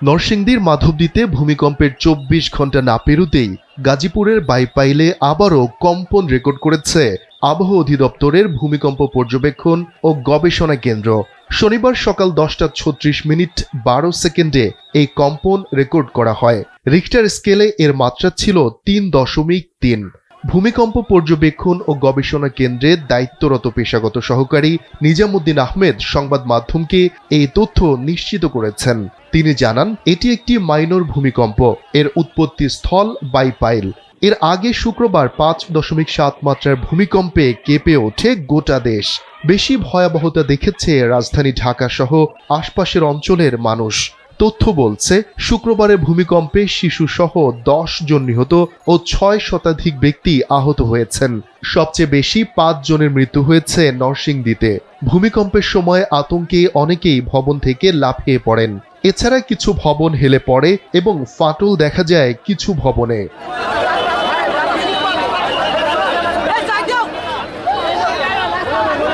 নরসিংদীর মাধবদীতে ভূমিকম্পের ২৪ ঘন্টা না পেরোতেই গাজীপুরের বাইপাইলে আবারও কম্পন রেকর্ড করেছে আবহাওয়া অধিদপ্তরের ভূমিকম্প পর্যবেক্ষণ ও গবেষণা কেন্দ্র। শনিবার সকাল 10:36 12 সেকেন্ডে এই কম্পন রেকর্ড করা হয়। রিক্টার স্কেলে এর মাত্রা ছিল ৩.৩। ভূমিকম্প পর্যবেক্ষণ ও গবেষণা কেন্দ্রের দায়িত্বরত পেশাগত সহকারী নিজামুদ্দিন আহমেদ সংবাদ মাধ্যমকে এই তথ্য নিশ্চিত করেছেন। তিনি জানান, এটি একটি মাইনর ভূমিকম্প। এর উৎপত্তি স্থল বাইপাইল। এর আগে শুক্রবার 5.7 মাত্রার ভূমিকম্পে কেঁপে ওঠে গোটা দেশ। বেশি ভয়াবহতা দেখেছে রাজধানী ঢাকা সহ আশপাশের অঞ্চলের মানুষ। তথ্য বলছে, শুক্রবারের ভূমিকম্পে শিশুসহ 10 জন নিহত ও 6 শতাধিক ব্যক্তি আহত হয়েছেন। সবচেয়ে বেশি 5 জনের মৃত্যু হয়েছে নরসিংদীতে। ভূমিকম্পের সময় আতঙ্কে অনেকেই ভবন থেকে লাফিয়ে পড়েন। এছাড়া কিছু ভবন হেলে পড়ে এবং ফাটল দেখা যায় কিছু ভবনে।